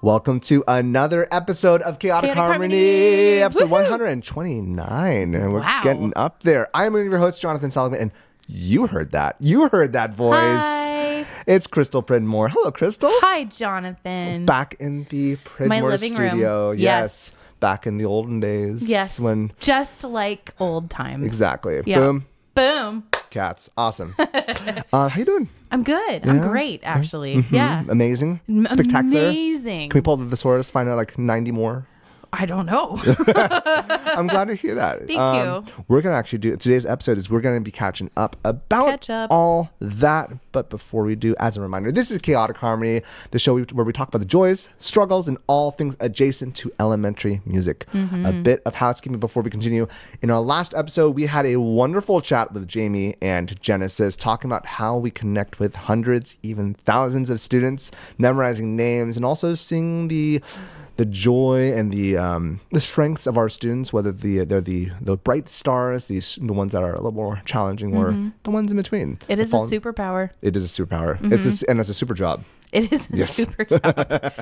Welcome to another episode of Chaotic Harmony, episode 129, and we're getting up there. I'm your host, Jonathan Solomon, and you heard that. You heard that voice. Hi. It's Crystal Pridmore. Hello, Crystal. Hi, Jonathan. Back in the Pridmore studio. Room. Yes. Back in the olden days. Yes. When just like old times. Exactly. Yeah. Boom. Boom. Cats. Awesome. How you doing? I'm good. Yeah. I'm great, actually. Mm-hmm. Yeah. Amazing. Spectacular. Amazing. Can we pull the thesaurus, find out like 90 more? I don't know. I'm glad to hear that. Thank you. We're going to actually do today's episode is we're going to be catching up about all that. But before we do, as a reminder, this is Chaotic Harmony, the show where we talk about the joys, struggles, and all things adjacent to elementary music. Mm-hmm. A bit of housekeeping before we continue. In our last episode, we had a wonderful chat with Jamie and Genesis talking about how we connect with hundreds, even thousands of students, memorizing names, and also seeing the joy and the strengths of our students, whether they're the bright stars, the ones that are a little more challenging, or the ones in between. It is a superpower. It is a superpower. Mm-hmm. It's a super job. It is a super job.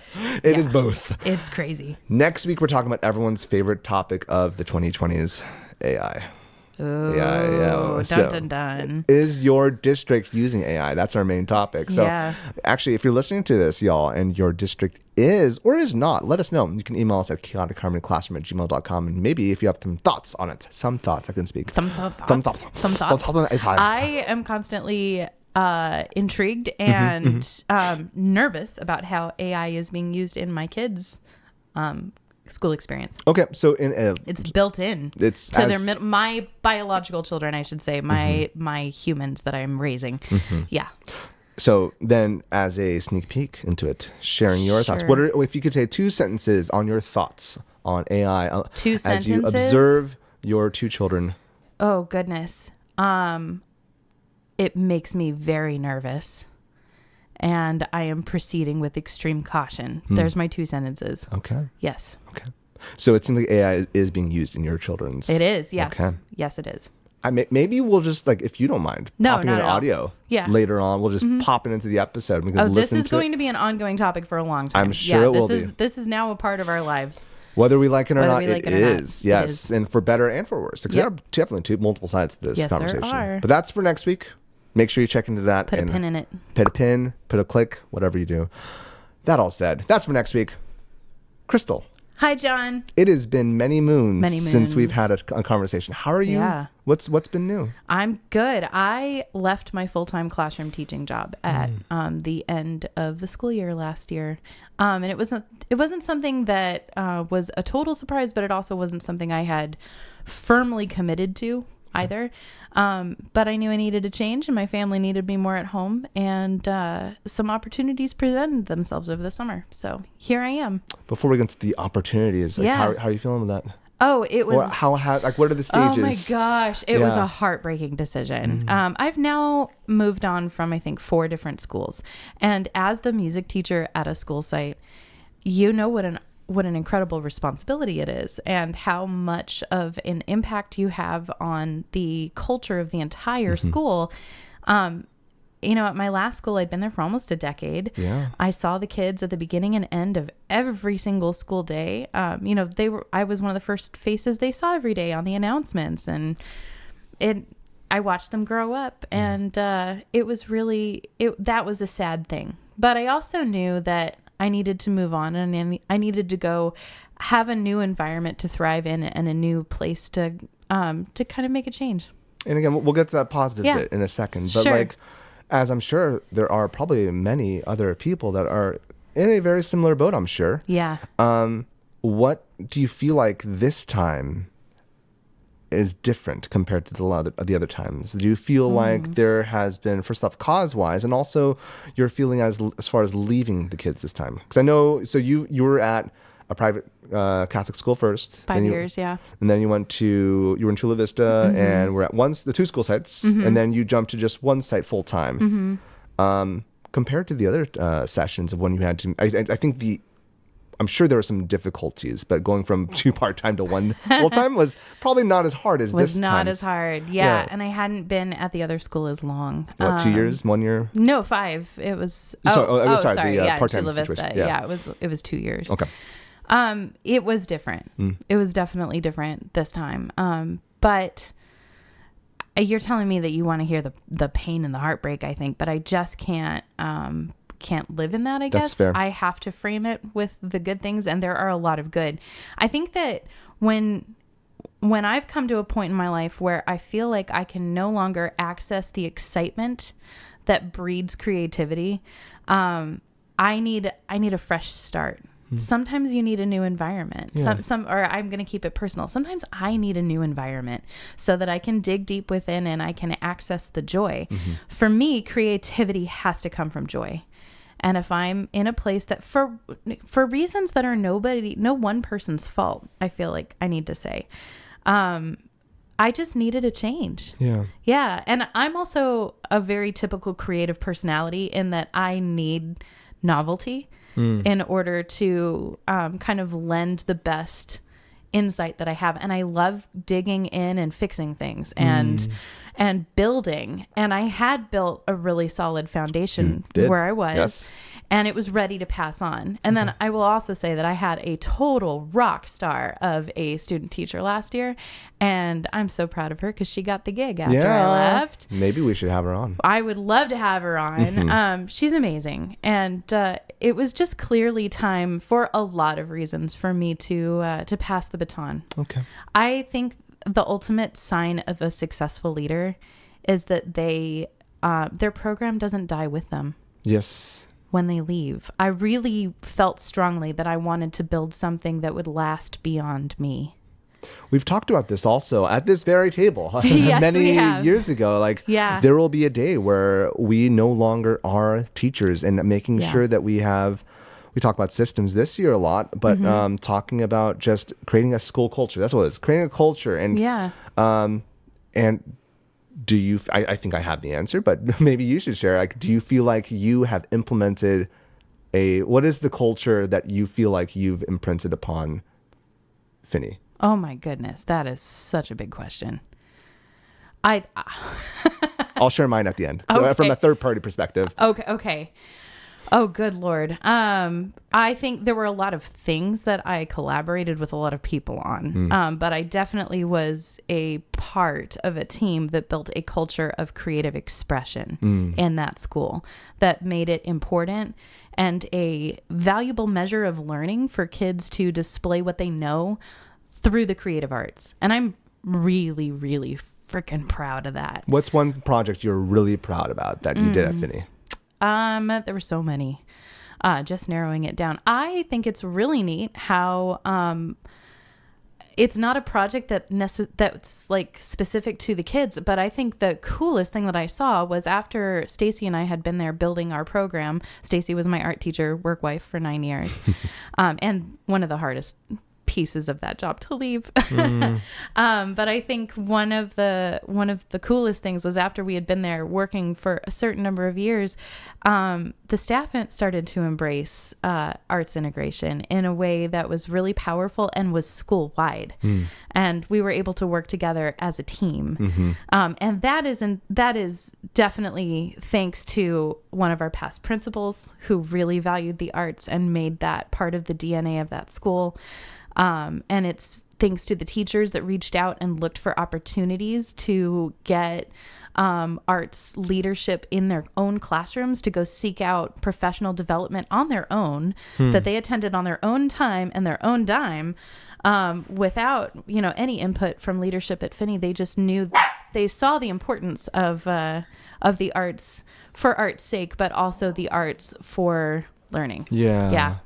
It is both. It's crazy. Next week, we're talking about everyone's favorite topic of the 2020s, AI. Oh, yeah. Dun, dun, dun. Is your district using AI? That's our main topic. So actually, if you're listening to this, y'all, and your district is or is not, let us know. You can email us at chaoticharmonyclassroom@gmail.com, and maybe if you have some thoughts on it, some thoughts, I can speak. Some thoughts. I am constantly intrigued and nervous about how AI is being used in my kids' school experience. Okay, so it's built in. It's to my biological children, I should say, my humans that I'm raising. Mm-hmm. Yeah. So then, as a sneak peek into it, sharing your thoughts. What are, if you could say 2 sentences on your thoughts on AI 2 sentences as you observe your 2 children? Oh goodness, it makes me very nervous. And I am proceeding with extreme caution. There's my 2 sentences. Okay. Yes. Okay. So it seems like AI is being used in your children's. It is. Yes. Okay. Yes, it is. Maybe we'll just, like, if you don't mind, popping in audio later on. We'll just pop it into the episode. We can listen this is going to be an ongoing topic for a long time. I'm sure it will be. This is now a part of our lives. Whether we like it or not, it is. Yes. It is. And for better and for worse. Because there are definitely multiple sides to this conversation. There are. But that's for next week. Make sure you check into that. Put a pin in it. Put a pin, put a click, whatever you do. That all said, that's for next week. Crystal. Hi, John. It has been many moons since we've had a conversation. How are you? Yeah. What's been new? I'm good. I left my full-time classroom teaching job at the end of the school year last year. And it wasn't something that was a total surprise, but it also wasn't something I had firmly committed to either. But I knew I needed a change and my family needed me more at home, and some opportunities presented themselves over the summer. So here I am. Before we get into the opportunities, how are you feeling with that? Oh, it was... what are the stages? Oh my gosh. It was a heartbreaking decision. I've now moved on from, I think, 4 different schools. And as the music teacher at a school site, you know what an incredible responsibility it is, and how much of an impact you have on the culture of the entire school. At my last school, I'd been there for almost a decade. Yeah. I saw the kids at the beginning and end of every single school day. I was one of the first faces they saw every day on the announcements, and I watched them grow up, and it was really, that was a sad thing. But I also knew that I needed to move on, and I needed to go have a new environment to thrive in and a new place to kind of make a change. And again, we'll get to that positive bit in a second. But as I'm sure there are probably many other people that are in a very similar boat, I'm sure. Yeah. What do you feel like this time is different compared to the other times? Do you feel like there has been, first off, cause-wise, and also your feeling as far as leaving the kids this time? Because I know, so you were at a private Catholic school first. 5 years, yeah. And then you were in Chula Vista, and were at the 2 school sites, and then you jumped to just 1 site full time. Compared to the other sessions of when you had to, I think I'm sure there were some difficulties, but going from 2 part-time to 1 full-time was probably not as hard as this time. Was not as hard. Yeah. And I hadn't been at the other school as long. What, 2 years, 1 year? No, 5. It was. Sorry. Yeah, part-time Chula Vista. situation. Yeah, it was 2 years. Okay. It was different. It was definitely different this time. But you're telling me that you want to hear the pain and the heartbreak, I think, but I just can't live in that, I guess. That's fair. I have to frame it with the good things, and there are a lot of good. I think that when I've come to a point in my life where I feel like I can no longer access the excitement that breeds creativity, I need a fresh start. Sometimes you need a new environment. Yeah. Or I'm going to keep it personal. Sometimes I need a new environment so that I can dig deep within and I can access the joy. For me, creativity has to come from joy. And if I'm in a place that for reasons that are no one person's fault, I feel like I need to say, I just needed a change. Yeah. Yeah. And I'm also a very typical creative personality in that I need novelty in order to kind of lend the best insight that I have. And I love digging in and fixing things and building. And I had built a really solid foundation where I was. Yes. And it was ready to pass on. And then I will also say that I had a total rock star of a student teacher last year. And I'm so proud of her because she got the gig after I left. Maybe we should have her on. I would love to have her on. She's amazing. And it was just clearly time for a lot of reasons for me to pass the baton. Okay. I think the ultimate sign of a successful leader is that their program doesn't die with them. Yes. When they leave. I really felt strongly that I wanted to build something that would last beyond me. We've talked about this also at this very table Yes, many years ago. Like, there will be a day where we no longer are teachers, and making sure that we talk about systems this year a lot, but talking about just creating a school culture. That's what it is, creating a culture. And and do you, I think I have the answer, but maybe you should share. Like, do you feel like you have implemented what is the culture that you feel like you've imprinted upon Finney? Oh my goodness. That is such a big question. I'll share mine at the end. So from a third party perspective. Okay. Oh, good Lord. I think there were a lot of things that I collaborated with a lot of people on. But I definitely was a part of a team that built a culture of creative expression in that school that made it important and a valuable measure of learning for kids to display what they know through the creative arts. And I'm really, really freaking proud of that. What's one project you're really proud about that you did at Finney? There were so many. Just narrowing it down. I think it's really neat how it's not a project that's like specific to the kids, but I think the coolest thing that I saw was after Stacy and I had been there building our program. Stacy was my art teacher, work wife for 9 years, and one of the hardest pieces of that job to leave. But I think one of the coolest things was after we had been there working for a certain number of years, the staff started to embrace arts integration in a way that was really powerful and was school wide. And we were able to work together as a team. And that is definitely thanks to one of our past principals who really valued the arts and made that part of the DNA of that school. And it's thanks to the teachers that reached out and looked for opportunities to get arts leadership in their own classrooms, to go seek out professional development on their own, that they attended on their own time and their own dime, without, any input from leadership at Finney. They just knew, they saw the importance of the arts for art's sake, but also the arts for learning. Yeah.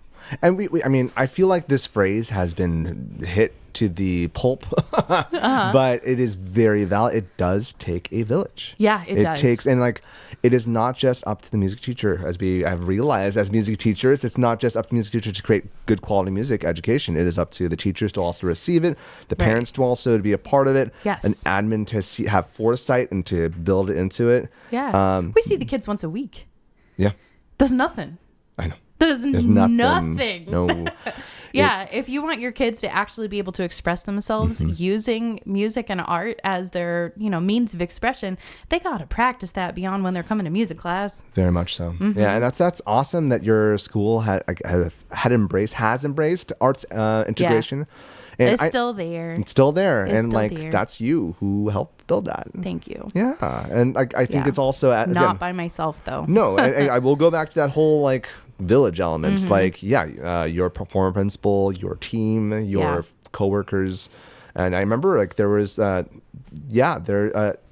And I feel like this phrase has been hit to the pulp, but it is very valid. It does take a village. Yeah, it does. It is not just up to the music teacher, as we have realized as music teachers. It's not just up to the music teacher to create good quality music education. It is up to the teachers to also receive it, the parents to also be a part of it, an admin to have foresight and to build it into it. Yeah, we see the kids once a week. Yeah, that's nothing. I know. That is nothing. No. Yeah, if you want your kids to actually be able to express themselves using music and art as their, means of expression, they got to practice that beyond when they're coming to music class. Very much so. Yeah, and that's awesome that your school has embraced arts integration. Yeah. And it's still there. It's still there. It's still there. That's you who helped build that. Thank you. Yeah. And I think it's also... Not by myself, though. No, and I will go back to that whole, village elements. Your former principal, your team, your coworkers. And I remember, there was...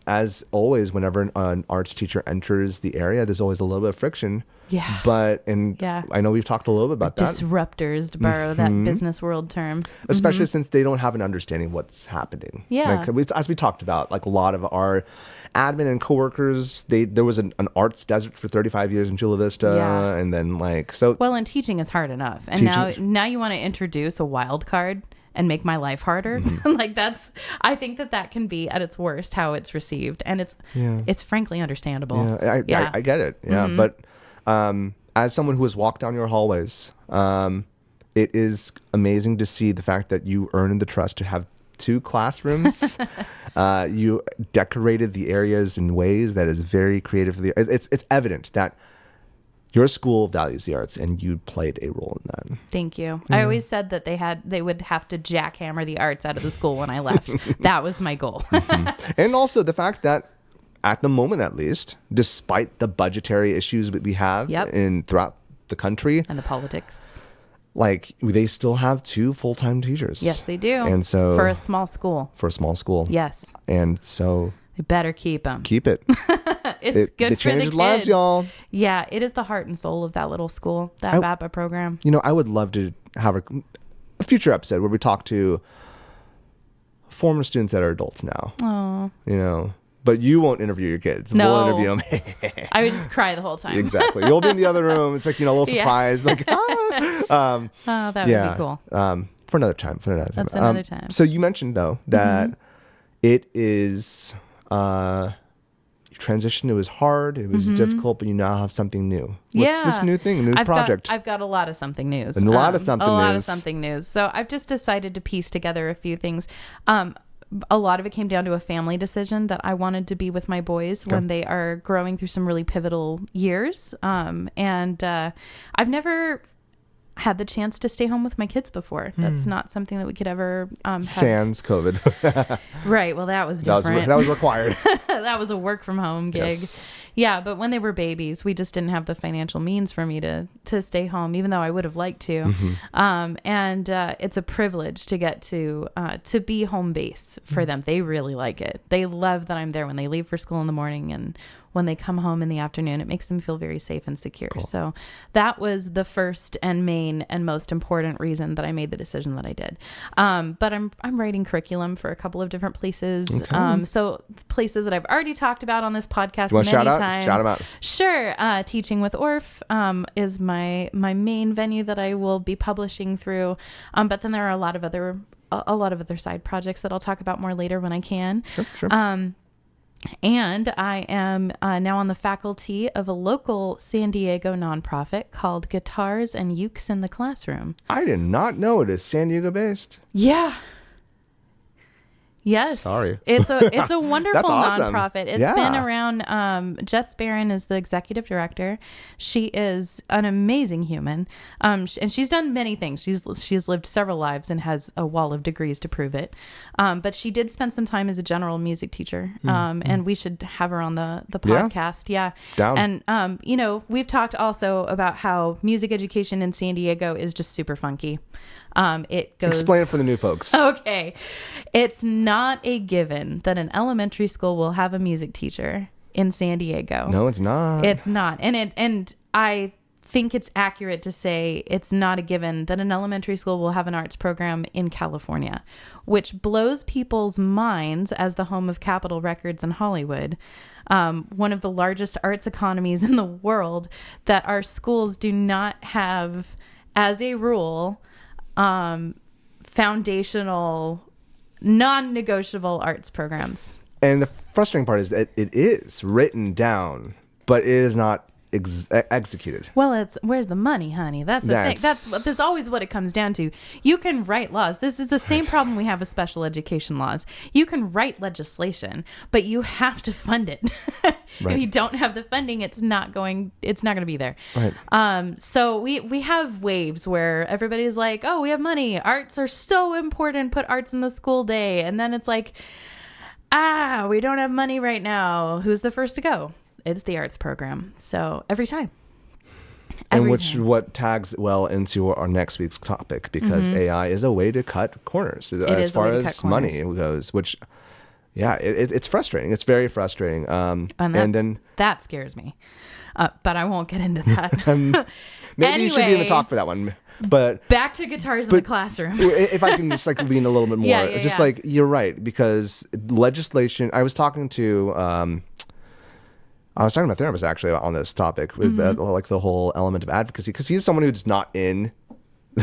as always, whenever an arts teacher enters the area, there's always a little bit of friction. Yeah. I know we've talked a little bit about that. Disruptors, to borrow that business world term. Especially since they don't have an understanding of what's happening. Yeah. As we talked about, a lot of our admin and coworkers, there was an arts desert for 35 years in Chula Vista. Yeah. And then and teaching is hard enough. And now you want to introduce a wild card and make my life harder. I think that can be at its worst how it's received. And it's frankly understandable. Yeah, I get it. Yeah. But as someone who has walked down your hallways, it is amazing to see the fact that you earned the trust to have 2 classrooms. You decorated the areas in ways that is very creative. It's evident that your school values the arts, and you played a role in that. Thank you. I always said that they would have to jackhammer the arts out of the school when I left. That was my goal. And also the fact that, at the moment at least, despite the budgetary issues that we have throughout the country and the politics, they still have 2 full-time teachers. Yes, they do. And so for a small school. Yes. And so they better keep them. Keep it. It's good for the kids. Lives, y'all. Yeah, it is the heart and soul of that little school, that VAPA program. I would love to have a future episode where we talk to former students that are adults now. Oh. But you won't interview your kids. No. We'll interview them. I would just cry the whole time. Exactly. You'll be in the other room. It's a little surprise. That would be cool. For another time. That's another time. So you mentioned, though, that it is... transition, it was hard, it was difficult, but you now have something new. What's this new thing, project? I've got a lot of something news. And a lot of something news. So I've just decided to piece together a few things. A lot of it came down to a family decision that I wanted to be with my boys when they are growing through some really pivotal years. And I've never had the chance to stay home with my kids before. That's not something that we could ever sans COVID. Right. Well, that was different. That was required. That was a work from home gig. Yes. Yeah, but when they were babies, we just didn't have the financial means for me to stay home, even though I would have liked to. And it's a privilege to get to be home base for them. They really like it. They love that I'm there when they leave for school in the morning and when they come home in the afternoon. It makes them feel very safe and secure. Cool. So that was the first and main and most important reason that I made the decision that I did. But I'm writing curriculum for a couple of different places. Okay. So places that I've already talked about on this podcast many times. Shout them out. Sure. Teaching with Orff is my main venue that I will be publishing through. But then there are a lot of other side projects that I'll talk about more later when I can. Sure. And I am now on the faculty of a local San Diego nonprofit called Guitars and Ukes in the Classroom. I did not know it is San Diego based. Yeah. Yes. Sorry. It's a wonderful awesome. Nonprofit. It's been around. Jess Barron is the executive director. She is an amazing human. And she's done many things. She's lived several lives and has a wall of degrees to prove it. But she did spend some time as a general music teacher. And we should have her on the podcast. Yeah. Down. And we've talked also about how music education in San Diego is just super funky. It goes. Explain it for the new folks. Okay. It's not a given that an elementary school will have a music teacher in San Diego. No, it's not. It's not. And I think it's accurate to say it's not a given that an elementary school will have an arts program in California, which blows people's minds as the home of Capitol Records in Hollywood. One of the largest arts economies in the world, that our schools do not have, as a rule, foundational, non-negotiable arts programs. And the frustrating part is that it is written down, but it is not executed. Well, it's where's the money, honey? That's the thing. That's always what it comes down to. You can write laws. This is the same problem we have with special education laws. You can write legislation, but you have to fund it. If you don't have the funding, it's not going to be there. Right. So we have waves where everybody's like, oh, we have money. Arts are so important. Put arts in the school day. And then it's like, we don't have money right now. Who's the first to go? It's the arts program. So every time. What tags well into our next week's topic, because AI is a way to cut corners as far as money goes, which, it's frustrating. It's very frustrating. And then that scares me. But I won't get into that. Maybe anyway, you should be in the talk for that one. But back to guitars in the classroom. If I can just lean a little bit more, it's just you're right, because legislation. I was talking to my therapist actually on this topic with the whole element of advocacy, because he's someone who's not in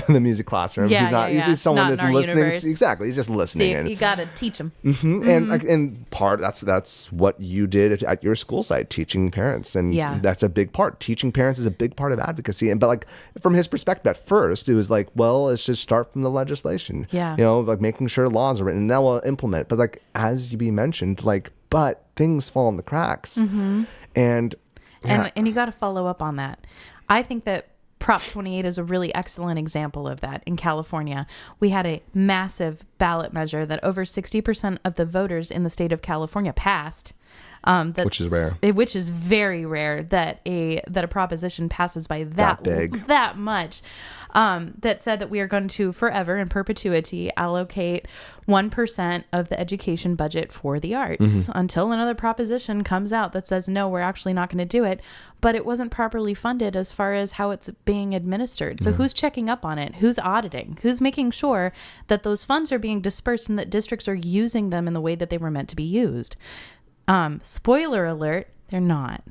the music classroom. He's someone not that's listening. Universe. Exactly. He's just listening. So you got to teach them. And that's what you did at your school site, teaching parents. And that's a big part. Teaching parents is a big part of advocacy. But from his perspective at first, it was let's just start from the legislation. Yeah. Making sure laws are written, and then we'll implement. But as you mentioned, but things fall in the cracks. And you got to follow up on that. I think that Prop 28 is a really excellent example of that. In California, we had a massive ballot measure that over 60% of the voters in the state of California passed. Which is rare. Which is very rare that a proposition passes by that much. That said that we are going to forever in perpetuity allocate 1% of the education budget for the arts until another proposition comes out that says, no, we're actually not going to do it. But it wasn't properly funded as far as how it's being administered. So who's checking up on it? Who's auditing? Who's making sure that those funds are being dispersed and that districts are using them in the way that they were meant to be used? Spoiler alert, they're not.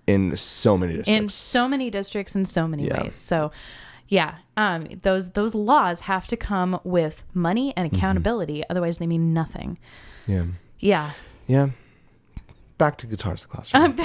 In so many districts. In so many districts in so many ways. So those laws have to come with money and accountability. Otherwise they mean nothing. Yeah. Back to guitars in the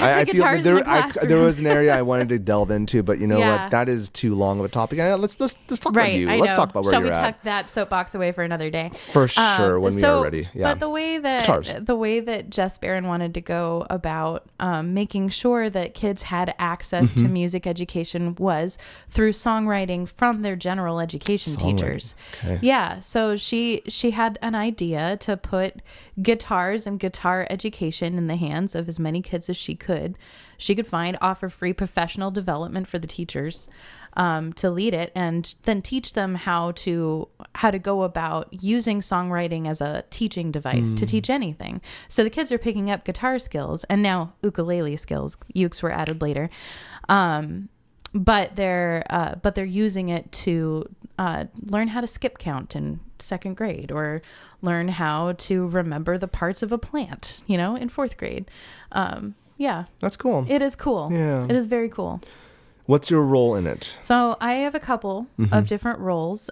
classroom. There was an area I wanted to delve into, but what? That is too long of a topic. Let's talk about you. Let's talk about where you're at. Shall we tuck that soapbox away for another day? For sure, when we are ready. Yeah. But the way that Jess Barron wanted to go about making sure that kids had access to music education was through songwriting from their general education teachers. Okay. Yeah. So she had an idea to put guitars and guitar education in the hands of as many kids as she could find, offer free professional development for the teachers to lead it, and then teach them how to go about using songwriting as a teaching device to teach anything. So the kids are picking up guitar skills and now ukulele skills. Ukes were added later. But they're using it to learn how to skip count in second grade, or learn how to remember the parts of a plant, in fourth grade. That's cool. It is cool. Yeah. It is very cool. What's your role in it? So I have a couple of different roles.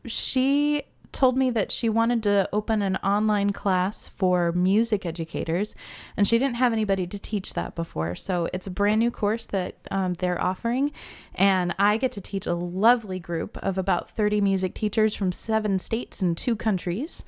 She told me that she wanted to open an online class for music educators, and she didn't have anybody to teach that before. So it's a brand new course that they're offering, and I get to teach a lovely group of about 30 music teachers from 7 states and 2 countries.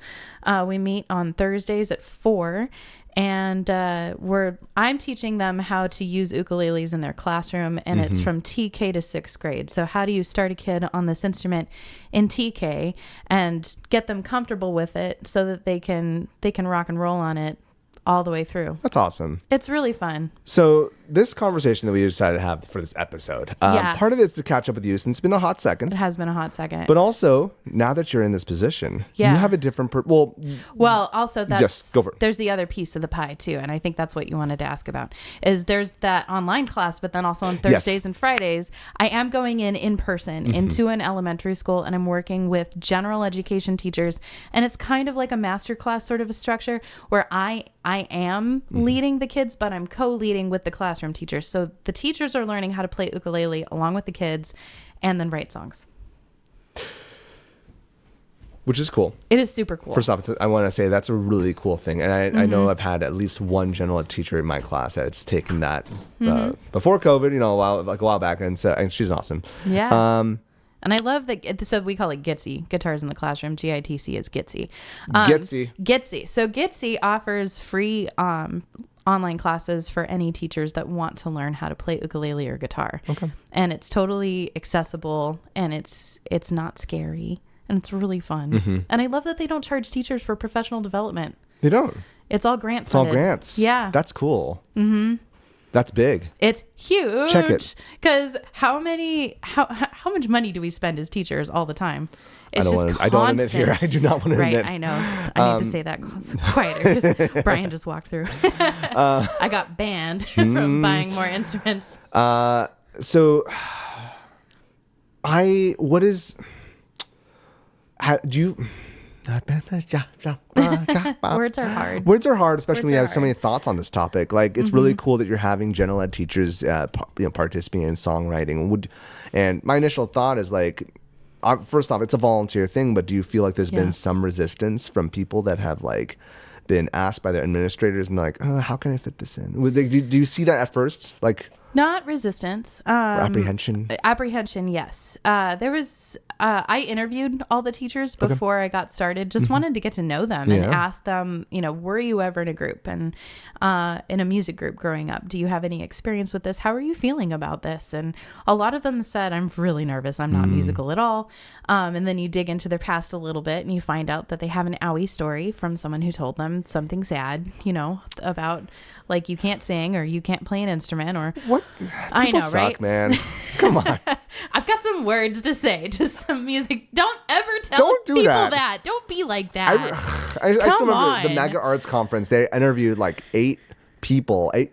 We meet on Thursdays at 4, and I'm teaching them how to use ukuleles in their classroom, and it's from TK to 6th grade. So how do you start a kid on this instrument in TK and get them comfortable with it so that they can rock and roll on it all the way through? That's awesome. It's really fun. So this conversation that we decided to have for this episode, part of it is to catch up with you, since it's been a hot second. It has been a hot second. But also, now that you're in this position, you have a different... also, just go for it. There's the other piece of the pie, too, and I think that's what you wanted to ask about, is there's that online class, but then also on Thursdays and Fridays, I am going in person into an elementary school, and I'm working with general education teachers, and it's kind of like a master class sort of a structure, where I am leading the kids, but I'm co-leading with the classroom teachers. So the teachers are learning how to play ukulele along with the kids, and then write songs. Which is cool. It is super cool. First off, I want to say that's a really cool thing. And I know I've had at least one general ed teacher in my class that's taken that before COVID, a while back. And she's awesome. Yeah. And I love that. So we call it GITSI, Guitars in the Classroom. GITC is GITSI. GITSI. So GITSI offers free online classes for any teachers that want to learn how to play ukulele or guitar. Okay. And it's totally accessible, and it's not scary, and it's really fun. And I love that they don't charge teachers for professional development. They don't. It's all grant funded. It's all grants. Yeah. That's cool. That's big. It's huge. Check it. Because how much money do we spend as teachers all the time? It's I don't want to admit here. I do not want to admit. Right, I know. I need to say that quieter because Bryan just walked through. I got banned from buying more instruments. So Words are hard. Words are hard, especially when you have so many thoughts on this topic. Like, it's really cool that you're having general ed teachers participating in songwriting. And my initial thought is like, first off, it's a volunteer thing, but do you feel like there's been some resistance from people that have like been asked by their administrators and like, how can I fit this in? Do you see that at first? Like, not resistance. Apprehension. Apprehension, yes. There was. I interviewed all the teachers before I got started. Just wanted to get to know them and ask them, were you ever in a group and in a music group growing up? Do you have any experience with this? How are you feeling about this? And a lot of them said, I'm really nervous. I'm not musical at all. And then you dig into their past a little bit and you find out that they have an owie story from someone who told them something sad, about like you can't sing or you can't play an instrument or what? I know, suck, right? Man, come on. I've got some words to say to some music. Don't ever tell people that. Don't be like that. I still remember the Mega Arts Conference. They interviewed like 8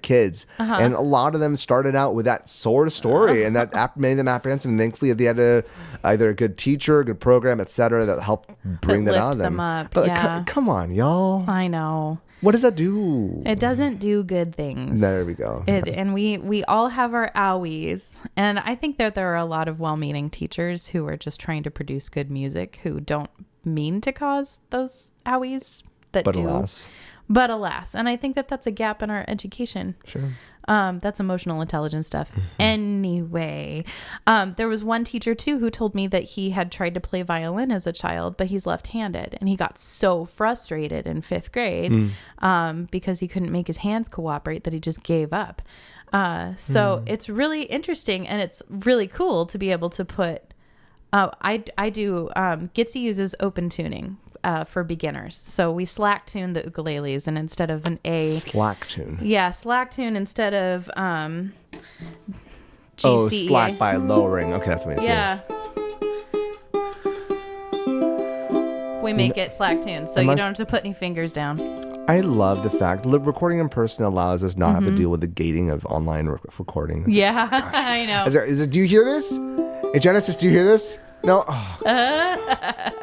kids, and a lot of them started out with that sort of story, and that made them apprehensive. And thankfully, they had either a good teacher, a good program, etc., that helped bring that out of them. Up. But like, come on, y'all. I know. What does that do? It doesn't do good things. There we go. And we all have our owies. And I think that there are a lot of well-meaning teachers who are just trying to produce good music who don't mean to cause those owies that but do. Alas. But alas. And I think that that's a gap in our education. Sure. That's emotional intelligence stuff. Anyway, there was one teacher too who told me that he had tried to play violin as a child, but he's left-handed, and he got so frustrated in 5th grade because he couldn't make his hands cooperate that he just gave up. So it's really interesting, and it's really cool to be able to put. I do. GITSI uses open tuning. For beginners. So we slack tune the ukuleles, and instead of an A slack tune. Yeah, slack tune instead of GC. Oh, slack by lowering. Okay, that's what it is. Yeah. We make it slack tune, so you don't have to put any fingers down. I love the fact recording in person allows us not have to deal with the gating of online recordings. Yeah, I know. Do you hear this? Hey, Genesis, do you hear this? No. Oh.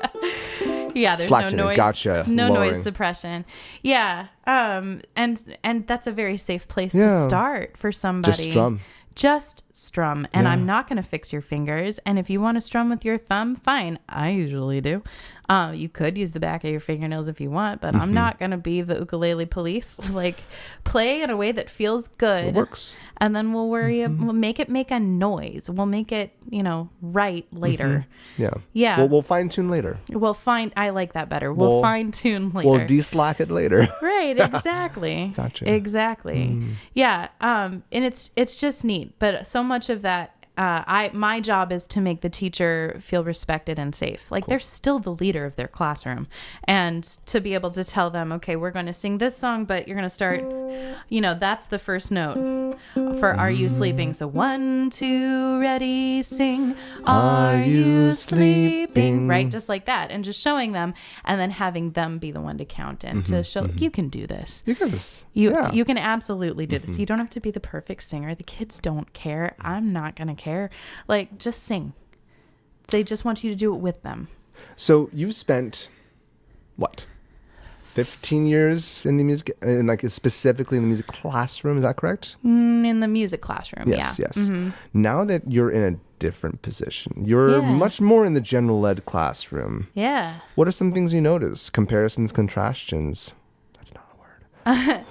Yeah, there's slack no noise. Gotcha. No lowering. noise suppression. Yeah. And that's a very safe place to start for somebody. Just strum. And I'm not going to fix your fingers. And if you want to strum with your thumb, fine. I usually do. You could use the back of your fingernails if you want, but I'm not going to be the ukulele police. Like, play in a way that feels good. It works. And then we'll we'll make it make a noise. We'll make it, right later. Yeah. Yeah. We'll fine tune later. I like that better. We'll fine tune later. We'll de-slack it later. Right. Exactly. Gotcha. Exactly. Yeah. And it's just neat, but so much of that, my job is to make the teacher feel respected and safe. Like, they're still the leader of their classroom, and to be able to tell them, okay, we're going to sing this song, but you're going to start, that's the first note for Are You Sleeping? So 1, 2, ready, sing. Are you sleeping? Right. Just like that. And just showing them, and then having them be the one to count in to show you can do this. You can do this. You can absolutely do this. You don't have to be the perfect singer. The kids don't care. I'm not going to care. Like, just sing. They just want you to do it with them. So you've spent what? 15 years in the music, and like specifically in the music classroom. Is that correct? In the music classroom, yes, yeah. Yes. Now that you're in a different position, you're much more in the general ed classroom. Yeah. What are some things you notice? Comparisons, contrastions. That's not a word.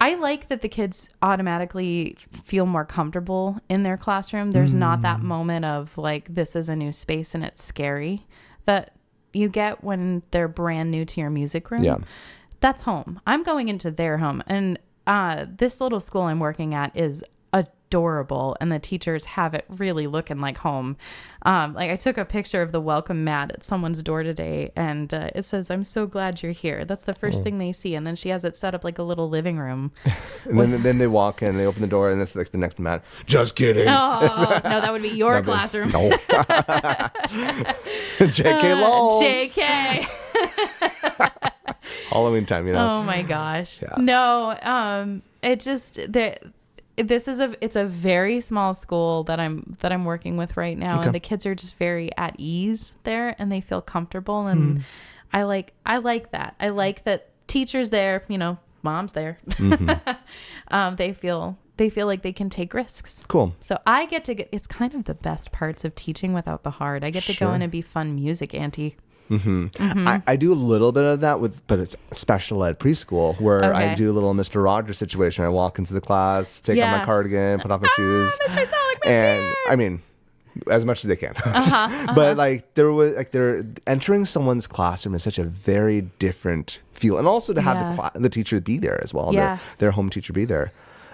I like that the kids automatically feel more comfortable in their classroom. There's not that moment of like, this is a new space and it's scary that you get when they're brand new to your music room. Yeah. That's home. I'm going into their home. And this little school I'm working at is adorable, and the teachers have it really looking like home. Like I took a picture of the welcome mat at someone's door today, and it says, "I'm so glad you're here." That's the first thing they see, and then she has it set up like a little living room. And then they walk in, they open the door, and it's like the next mat. Just kidding. Oh no, that would be your classroom. No. JK lols. JK. Halloween time, you know. Oh my gosh. Yeah. No, it just it's a very small school that I'm working with right now, and the kids are just very at ease there, and they feel comfortable, and I like that. I like that teachers there, mom's there. They feel like they can take risks. Cool. So I get to it's kind of the best parts of teaching without the hard. I get to go in and be fun music auntie. I do a little bit of that but it's special ed preschool where I do a little Mr. Rogers situation. I walk into the class, take off my cardigan, put off my shoes, Mr. Seligman's and here! I mean, as much as they can. But like they're entering someone's classroom is such a very different feel, and also to have the teacher be there as well. Their home teacher be there.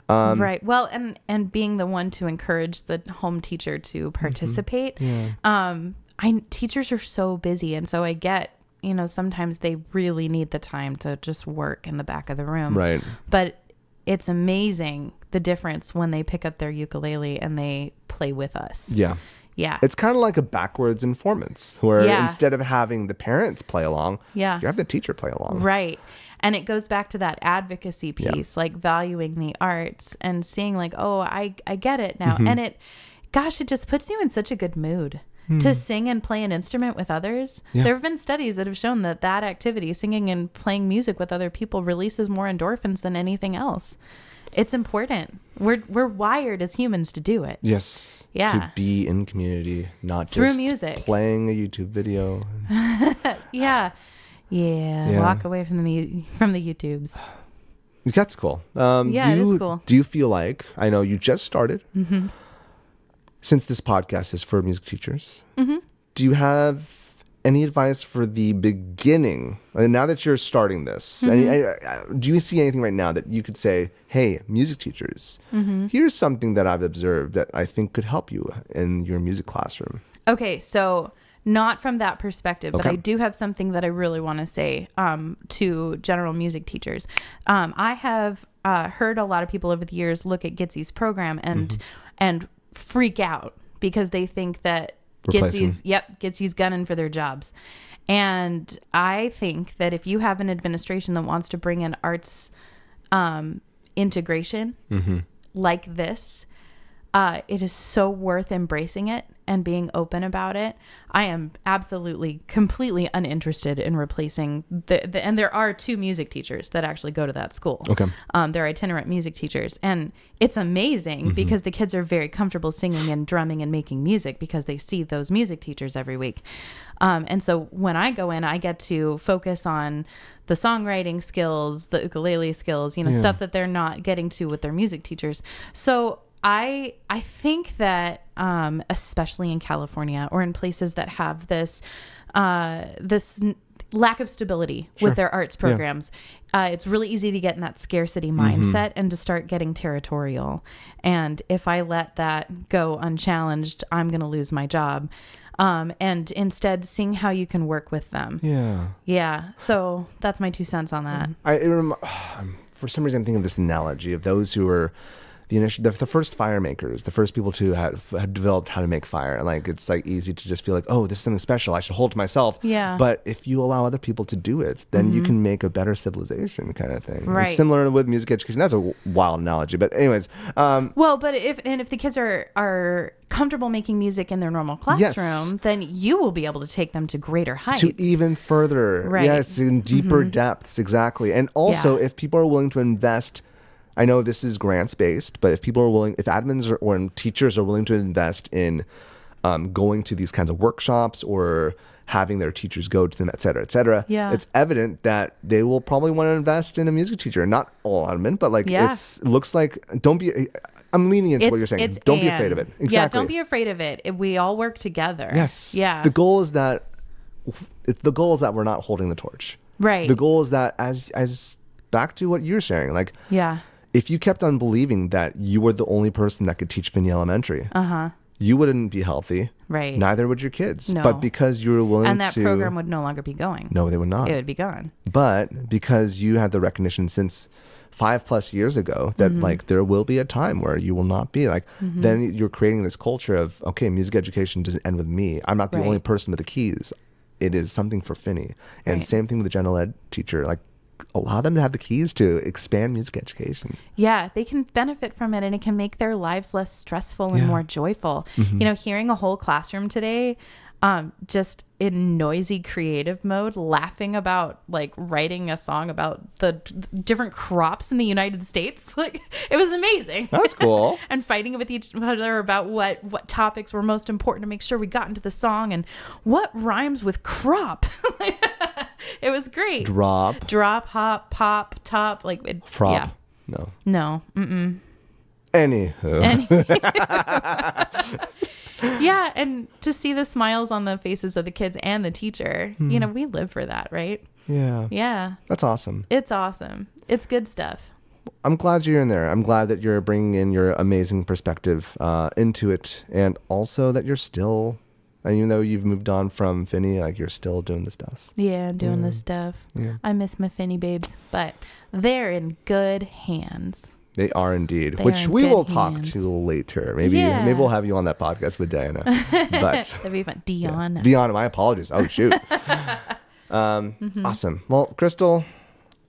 Right. Well, and being the one to encourage the home teacher to participate. Teachers are so busy, and so I get, sometimes they really need the time to just work in the back of the room. Right. But it's amazing the difference when they pick up their ukulele and they play with us. Yeah. Yeah. It's kind of like a backwards informant where instead of having the parents play along, you have the teacher play along. Right. And it goes back to that advocacy piece, like valuing the arts and seeing like, oh, I get it now. And it just puts you in such a good mood. To sing and play an instrument with others. Yeah. There have been studies that have shown that activity, singing and playing music with other people, releases more endorphins than anything else. It's important. We're wired as humans to do it. Yes. Yeah. To be in community, not through just music. Playing a YouTube video. Yeah. Walk away from the YouTubes. That's cool. It is cool. Do you feel like, I know you just started, since this podcast is for music teachers, do you have any advice for the beginning? And now that you're starting this, do you see anything right now that you could say, hey, music teachers, here's something that I've observed that I think could help you in your music classroom? Okay, so not from that perspective, but I do have something that I really want to say to general music teachers. I have heard a lot of people over the years look at Gitsy's program and freak out because they think that Gitsy's gunning for their jobs. And I think that if you have an administration that wants to bring in arts integration like this, it is so worth embracing it and being open about it. I am absolutely, completely uninterested in replacing and there are 2 music teachers that actually go to that school. Okay. They're itinerant music teachers, and it's amazing because the kids are very comfortable singing and drumming and making music because they see those music teachers every week. And so when I go in, I get to focus on the songwriting skills, the ukulele skills, stuff that they're not getting to with their music teachers. So I think that especially in California or in places that have this lack of stability with their arts programs, it's really easy to get in that scarcity mindset and to start getting territorial. And if I let that go unchallenged, I'm going to lose my job. And instead seeing how you can work with them. Yeah. So that's my 2 cents on that. For some reason, I'm thinking of this analogy of those who are the first fire makers, the first people to have developed how to make fire. Like, it's like easy to just feel like, oh, this is something special, I should hold to myself. Yeah. But if you allow other people to do it, then you can make a better civilization, kind of thing. Right. It's similar with music education. That's a wild analogy, but anyways. Well, but if the kids are comfortable making music in their normal classroom, then you will be able to take them to greater heights. To even further. Right. Yes, in deeper depths, exactly. And also, if people are willing to invest, I know this is grants based, but if people are willing, if admins or teachers are willing to invest in going to these kinds of workshops or having their teachers go to them, et cetera, it's evident that they will probably want to invest in a music teacher. Not all admin, but like it looks like, I'm leaning into what you're saying. Don't be afraid of it. Exactly. Yeah, don't be afraid of it. We all work together. Yes. Yeah. The goal is that we're not holding the torch. Right. The goal is that as back to what you're sharing, like, if you kept on believing that you were the only person that could teach Finney Elementary, you wouldn't be healthy. Right. Neither would your kids. No. But because you were willing to... And that program would no longer be going. No, they would not. It would be gone. But because you had the recognition since 5+ years ago that like there will be a time where you will not be like, then you're creating this culture of, okay, music education doesn't end with me. I'm not the only person with the keys. It is something for Finney. And same thing with the general ed teacher. Like, allow them to have the keys to expand music education. Yeah, they can benefit from it, and it can make their lives less stressful and more joyful. You know, hearing a whole classroom today, just in noisy creative mode, laughing about like writing a song about the different crops in the United States. Like, it was amazing. That's cool. And fighting with each other about what topics were most important to make sure we got into the song and what rhymes with crop. It was great. Drop, hop, pop, top, like it, frop. Yeah. No. Anywho. Yeah, and to see the smiles on the faces of the kids and the teacher, you know, we live for that, right? Yeah. That's awesome. It's awesome. It's good stuff. I'm glad you're in there. I'm glad that you're bringing in your amazing perspective into it, and also that you're still, and even though you've moved on from Finney, like, you're still doing the stuff. Yeah, I'm doing the stuff. Yeah. I miss my Finney babes, but they're in good hands. They are indeed, which we will talk to later. Maybe we'll have you on that podcast with Diana. But that'd be fun. Deanna. Deanna, my apologies. Oh, shoot. Awesome. Well, Crystal,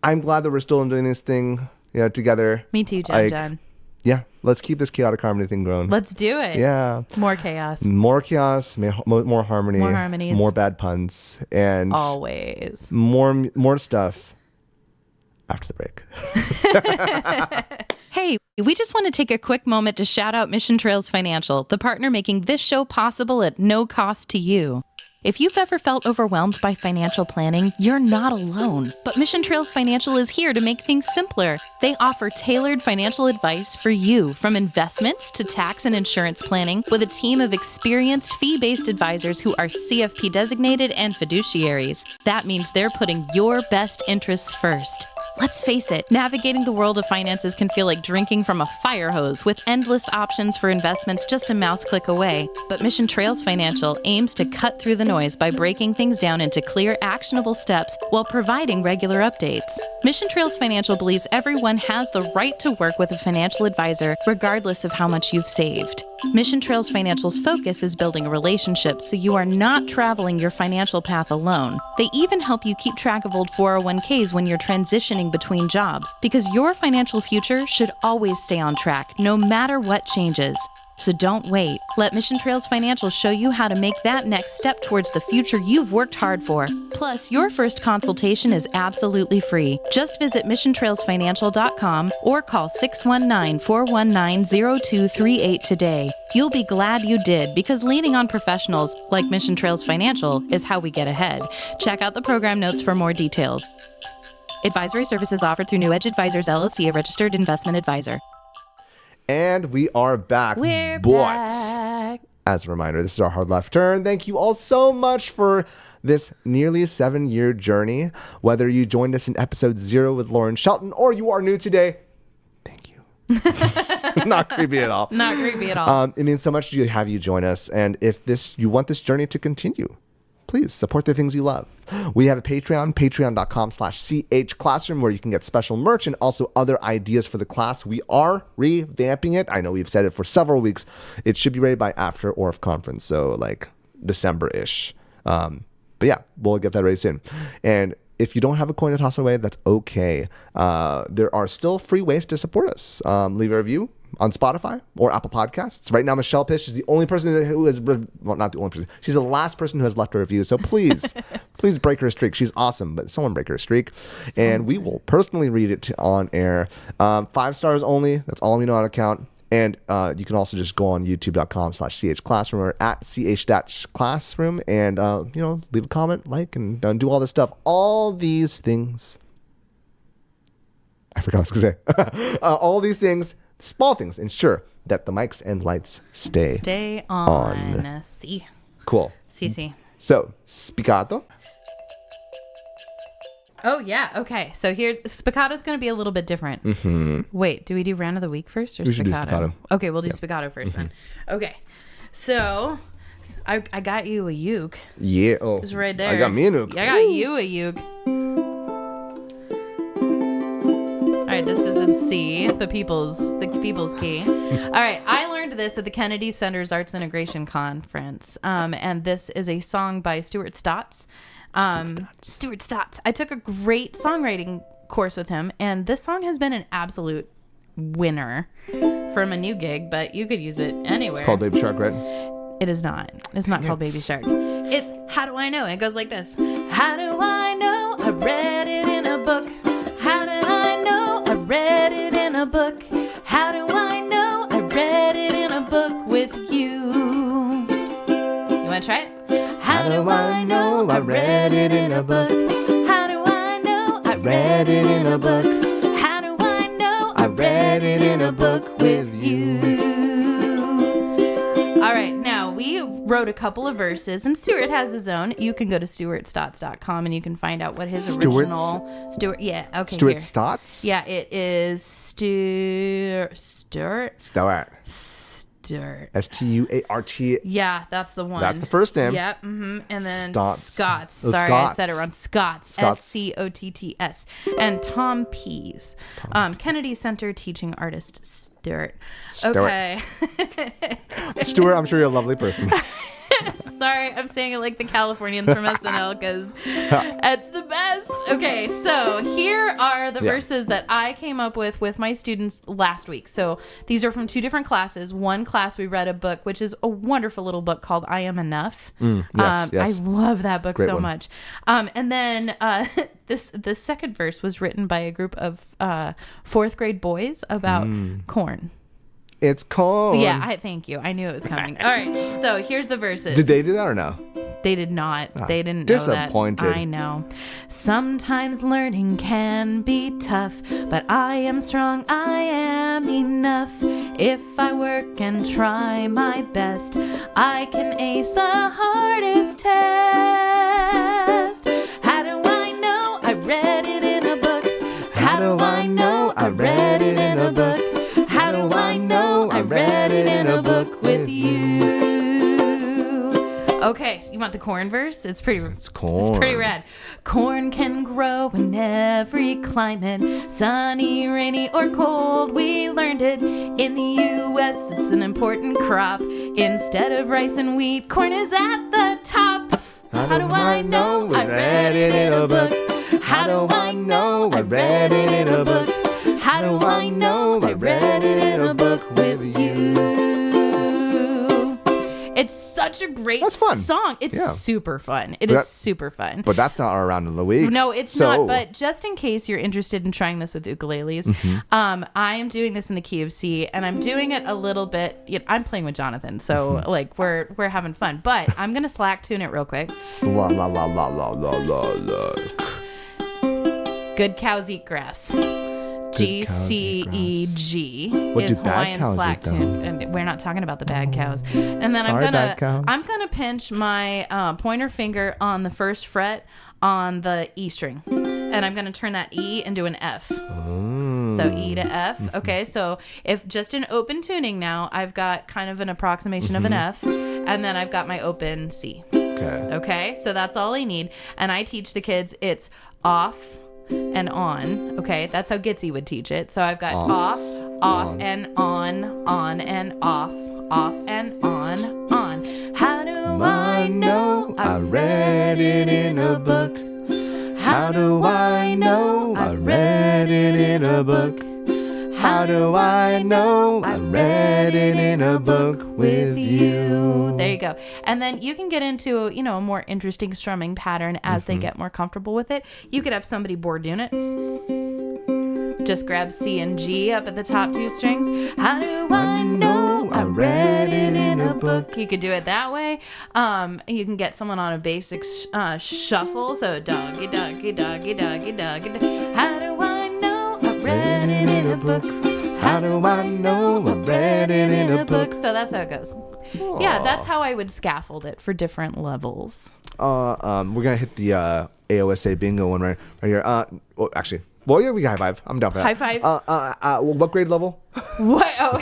I'm glad that we're still doing this thing, together. Me too, Jen. Yeah, let's keep this chaotic harmony thing going. Let's do it. Yeah. More chaos. More harmony. More harmonies. More bad puns. And always. More stuff after the break. Hey, we just want to take a quick moment to shout out Mission Trails Financial, the partner making this show possible at no cost to you. If you've ever felt overwhelmed by financial planning, you're not alone. But Mission Trails Financial is here to make things simpler. They offer tailored financial advice for you, from investments to tax and insurance planning, with a team of experienced fee-based advisors who are CFP designated and fiduciaries. That means they're putting your best interests first. Let's face it, navigating the world of finances can feel like drinking from a fire hose, with endless options for investments just a mouse click away. But Mission Trails Financial aims to cut through the noise by breaking things down into clear, actionable steps while providing regular updates. Mission Trails Financial believes everyone has the right to work with a financial advisor, regardless of how much you've saved. Mission Trails Financial's focus is building a relationship so you are not traveling your financial path alone. They even help you keep track of old 401ks when you're transitioning between jobs, because your financial future should always stay on track, no matter what changes. So don't wait. Let Mission Trails Financial show you how to make that next step towards the future you've worked hard for. Plus, your first consultation is absolutely free. Just visit missiontrailsfinancial.com or call 619-419-0238 today. You'll be glad you did, because leaning on professionals like Mission Trails Financial is how we get ahead. Check out the program notes for more details. Advisory services offered through New Edge Advisors, LLC, a registered investment advisor. And we are back. We're back. As a reminder, this is our hard left turn. Thank you all so much for this nearly 7-year journey. Whether you joined us in episode 0 with Lauren Shelton or you are new today, thank you. Not creepy at all. Not creepy at all. It means so much to have you join us. And if you want this journey to continue, please support the things you love. We have a Patreon, patreon.com/chclassroom, where you can get special merch and also other ideas for the class. We are revamping it. I know we've said it for several weeks. It should be ready by after ORF conference, so like December-ish. But yeah, we'll get that ready soon. And if you don't have a coin to toss away, that's okay. There are still free ways to support us. Leave a review on Spotify or Apple Podcasts. Right now, Michelle Pish is the only person who has, well, not the only person. She's the last person who has left a review. So please, please break her streak. She's awesome, but someone break her streak. And we will personally read it on air. 5 stars only. That's all we know on account. And you can also just go on youtube.com/chclassroom or at ch-classroom and, leave a comment, like, and do all this stuff. All these things. I forgot what I was going to say. All these things, small things, ensure that the mics and lights stay on. C. Cool. CC. So, Spiccato. Oh, yeah. Okay. So here's Spiccato's going to be a little bit different. Mm-hmm. Wait, do we do round of the week first or we Spiccato? Do Spiccato. Okay, we'll do Spiccato first then. Okay. So I got you a uke. Yeah. Oh. It's right there. I got me a uke. I got you a uke. All right, this is in C, the people's key. All right, I learned this at the Kennedy Center's Arts Integration Conference, and this is a song by Stuart Stotts. Stuart Stotts. I took a great songwriting course with him, and this song has been an absolute winner from a new gig, but you could use it anywhere. It's called Baby Shark, right? It is not. It's not called Baby Shark. It's How Do I Know? It goes like this. How do I know? I read it in a book. How did I know? I read it in a book. How do I know? I read it in a book with you. You want to try it? How do I know? I read it in a book. How do I know? I read it in a book. How do I know? I read it in a book with you. All right, now we wrote a couple of verses, and Stuart has his own. You can go to stuartstotts.com and you can find out what his original Stuart. Yeah, okay. Stuart Stotts? Yeah, it is Stuart. Stuart. Yeah, that's the one. That's the first name. Yep. Mm-hmm. And then Stotts. Sorry, Scots. I said it wrong. Scotts. Scotts. And Tom Pease. Kennedy Center teaching artist Stuart. Okay. Stuart, I'm sure you're a lovely person. Sorry, I'm saying it like the Californians from SNL because it's the best. Okay, so here are the verses that I came up with my students last week. So these are from 2 different classes. One class we read a book, which is a wonderful little book called I Am Enough. Yes. I love that book so one. much. And then the second verse was written by a group of 4th grade boys about corn. It's corn. Yeah, thank you. I knew it was coming. All right, so here's the verses. Did they do that or no? They did not. They didn't disappointed. know that. I know. Sometimes learning can be tough, but I am strong. I am enough. If I work and try my best, I can ace the hardest test. How do I know? I read it in a book. How do I know? I read it in a book. How do I know? I read it in a book with you. Okay, you want the corn verse? It's pretty. It's corn. It's pretty rad. Corn can grow in every climate, sunny, rainy, or cold. We learned it in the U.S. It's an important crop. Instead of rice and wheat, corn is at the top. How do I know? I read it in a book. How do I know? I read it in a book. How do I know? I read it in a book with you. It's such a great song. It's super fun. It is super fun. But that's not our round of the week. No, it's not. But just in case you're interested in trying this with ukuleles, I am doing this in the key of C, and I'm doing it a little bit. I'm playing with Jonathan, so like we're having fun. But I'm gonna slack tune it real quick. La la la la la la la la. Good cows eat grass. GCEG is Hawaiian slack tune, and we're not talking about the bad cows. And then I'm gonna pinch my pointer finger on the first fret on the E string, and I'm gonna turn that E into an F. So E to F. Okay, so if just in open tuning now, I've got kind of an approximation of an F, and then I've got my open C. Okay, so that's all I need. And I teach the kids it's off and on. Okay, that's how Gitsy would teach it. So I've got off and on and off and on. How do I know? I read it in a book. How do I know? I read it in a book. How do I know? I read it in a book with you. There you go. And then you can get into, a more interesting strumming pattern as they get more comfortable with it. You could have somebody board doing it. Just grab C and G up at the top 2 strings. How do I know? I read it in a book. You could do it that way. You can get someone on a basic shuffle. So doggy, doggy, doggy, doggy, doggy. How do I know? I read it in a book. How do I know? I read it in a book. So that's how it goes. Aww. Yeah, that's how I would scaffold it for different levels. We're gonna hit the AOSA bingo one right here. Actually. Well, yeah, we got high five. I'm down for that. High five. What grade level? What? Oh.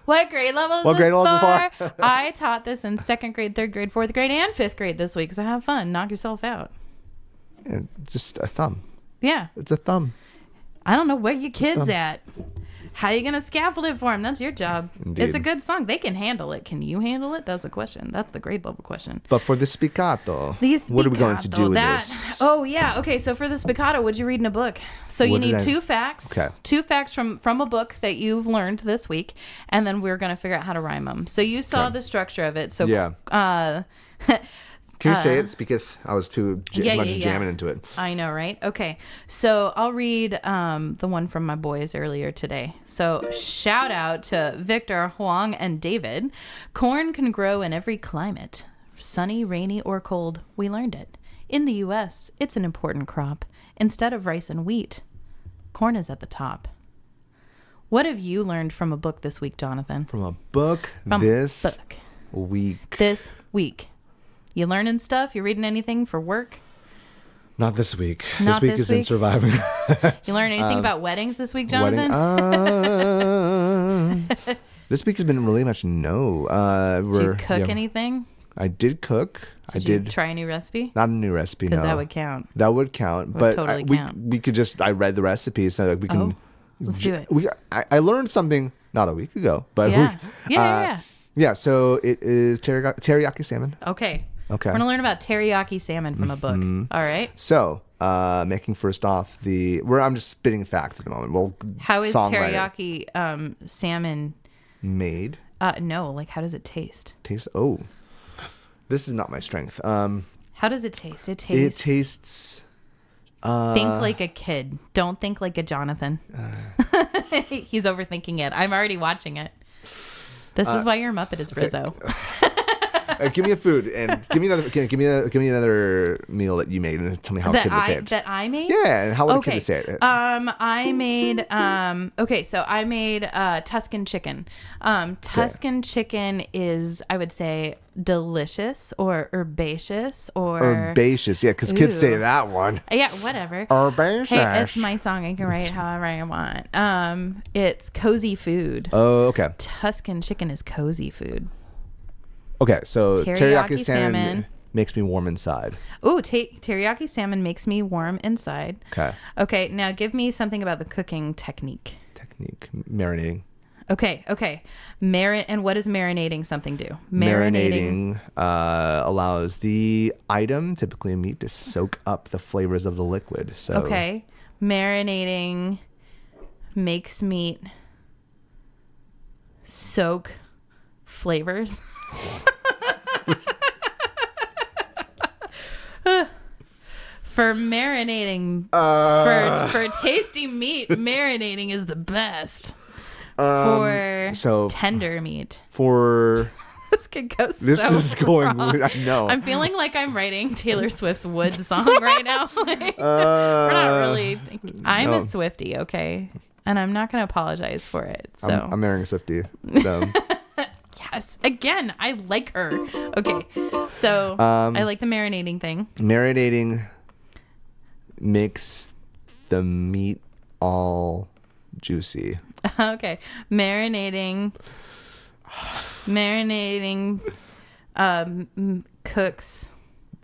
What grade level is what grade level is this for? I taught this in 2nd grade, 3rd grade, 4th grade, and 5th grade this week. So have fun. Knock yourself out. Yeah, just a thumb. Yeah. It's a thumb. I don't know where your kid's at. How you going to scaffold it for them? That's your job. Indeed. It's a good song. They can handle it. Can you handle it? That's the question. That's the grade level question. But for the spiccato, what are we going to do with this? Oh, yeah. Okay, so for the spiccato, what'd you read in a book? So you need 2 facts. Okay. 2 facts from a book that you've learned this week, and then we're going to figure out how to rhyme them. So you saw the structure of it. So yeah. Can you say it? Because I was too jamming into it. I know, right? Okay. So I'll read the one from my boys earlier today. So shout out to Victor, Huang, and David. Corn can grow in every climate. Sunny, rainy, or cold. We learned it. In the U.S., it's an important crop. Instead of rice and wheat, corn is at the top. What have you learned from a book this week, Jonathan? From a book this week. This week. You learning stuff? You reading anything for work? Not this week. This week has been surviving. You learn anything about weddings this week, Jonathan? This week has been really much no. Did you cook anything? I did cook. Did you try a new recipe? Not a new recipe, no. Because that would count. That would count. Would totally count. We could just, I read the recipe, so we can. Let's do it. I learned something not a week ago, but yeah. So it is teriyaki salmon. Okay. We're going to learn about teriyaki salmon from a book. All right. So, making first off I'm just spitting facts at the moment. How is teriyaki salmon made? No, like how does it taste? This is not my strength. How does it taste? It tastes. Think like a kid. Don't think like a Jonathan. He's overthinking it. I'm already watching it. This is why your Muppet is Rizzo. Give me a food and give me another meal that you made and tell me how a kid would say it. That I made? Yeah, and how would a kid say it? I made so I made Tuscan chicken. Tuscan chicken is, I would say, delicious or herbaceous or herbaceous. Yeah, because kids say that one. Yeah, whatever. Herbaceous. Hey, it's my song. I can write it however I want. It's cozy food. Oh, okay. Tuscan chicken is cozy food. Okay, so teriyaki salmon makes me warm inside. Ooh, teriyaki salmon makes me warm inside. Okay, now give me something about the cooking technique. Marinating. Okay. And what does marinating something do? Marinating allows the item, typically a meat, to soak up the flavors of the liquid. So okay, marinating makes meat soak flavors. For marinating, for tasty meat, marinating is the best. For tender meat. This could go going. Wrong. I know. I'm feeling like I'm writing Taylor Swift's "Wood" song right now. We're not really. I'm a Swiftie, okay, and I'm not going to apologize for it. So I'm marrying a Swiftie. So. Yes. Again, I like her. Okay. So I like the marinating thing. Marinating makes the meat all juicy. Okay. Marinating Cooks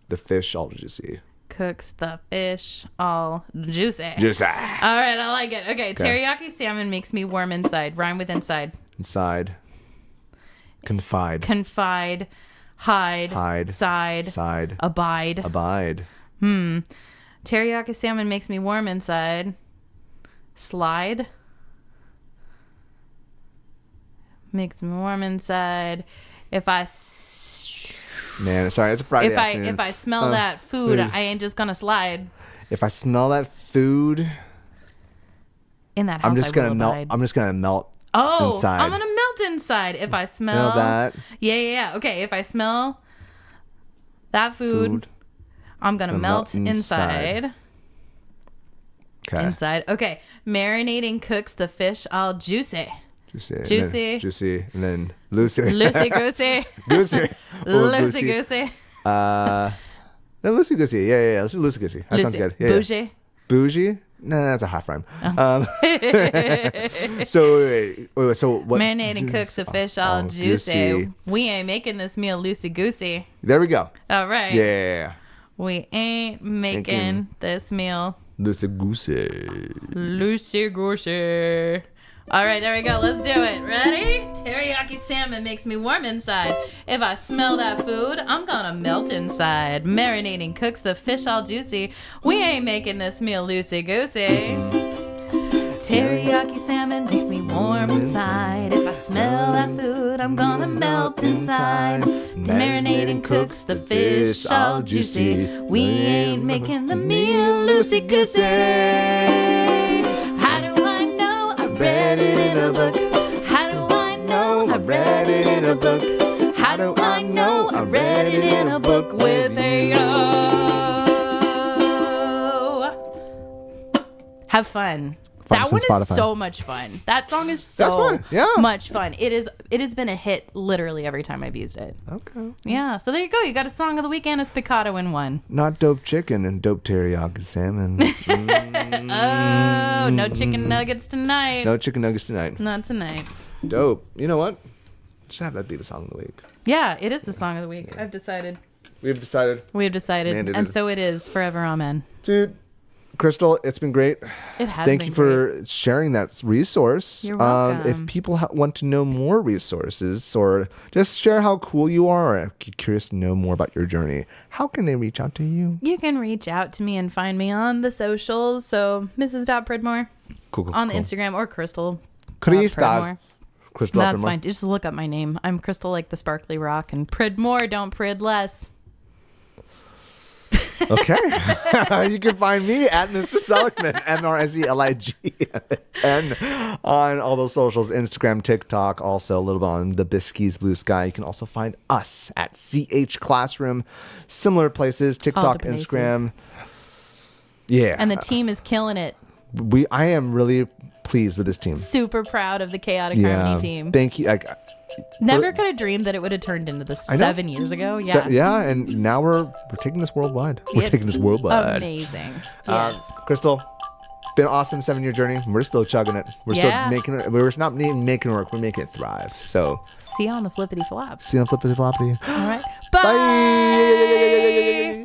the fish all juicy. Cooks the fish all juicy. Juicy. All right, I like it. Okay, teriyaki salmon makes me warm inside. Rhyme with inside. Inside. Confide. Hide. Side. Abide. Teriyaki salmon makes me warm inside. Slide. Makes me warm inside. Man, sorry, it's a Friday afternoon. If I smell that food, I ain't just gonna slide. If I smell that food in that house, I'm just gonna melt. I'm just gonna melt. Inside. I'm gonna melt inside if I smell that. Yeah. Okay, if I smell that food. I'm gonna melt inside. Okay. Inside. Okay. Marinating cooks the fish all juicy. Juicy. And then Lucy. Loosey goosey. Goosey. Loosey goosey. Loosey goosey. Yeah. Let's do loosey goosey. That sounds good. Yeah, bougie. Bougie? Nah, that's a half rhyme. So wait. So what? Marinating cooks the fish all juicy. We ain't making this meal loosey goosey. There we go. All right. Yeah. We ain't making this meal loosey goosey. Loosey goosey. All right, there we go. Let's do it. Ready? Teriyaki salmon makes me warm inside. If I smell that food, I'm gonna melt inside. Marinating cooks the fish all juicy. We ain't making this meal loosey goosey. Teriyaki salmon makes me warm inside. If I smell that food, I'm gonna melt inside. Marinating cooks the fish all juicy. We ain't making the meal loosey goosey. Read it in a book. How do I know I read it in a book? How do I know I read it in a book with a O? Have fun. That one is so much fun. That song is so much fun. It has been a hit literally every time I've used it. Okay. Yeah. So there you go. You got a song of the week and a Spiccato in one. Not dope chicken and dope teriyaki salmon. Oh, no chicken nuggets tonight. No chicken nuggets tonight. Not tonight. Dope. You know what? Just have that be the song of the week. Yeah, it is the song of the week. I've decided. We've decided. And so it is forever. Amen. Dude. Crystal, it's been great. It has Thank you for sharing that resource. You're welcome. If people want to know more resources or just share how cool you are or curious to know more about your journey, how can they reach out to you? You can reach out to me and find me on the socials. So Mrs. Pridmore on the Instagram or Crystal. Crystal. That's fine. Just look up my name. I'm Crystal like the sparkly rock and Pridmore. Don't prid less. Okay. You can find me at Mr. Seligman, MRSELIGN, on all those socials, Instagram, TikTok, also a little bit on the Biskies Blue Sky. You can also find us at CH Classroom, similar places, TikTok, Instagram. Yeah. And the team is killing it. I am really pleased with this team. Super proud of the Chaotic Harmony team. Thank you. Never could have dreamed that it would have turned into this 7 years ago. Yeah. And now we're taking this worldwide. Amazing. Yes. Crystal, been an awesome 7-year journey. We're still chugging it. We're still making it. We're not making it work. We're making it thrive. So see you on the flippity flop. All right. Bye.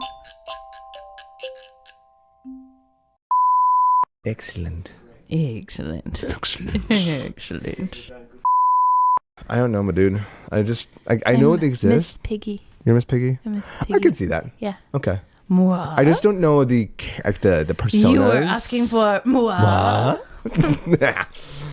Excellent. I don't know, my dude. I know they exist. Miss Piggy. You're Miss Piggy? I'm Miss Piggy. I can see that. Yeah. Okay. Moi. I just don't know the personas. You were asking for moi.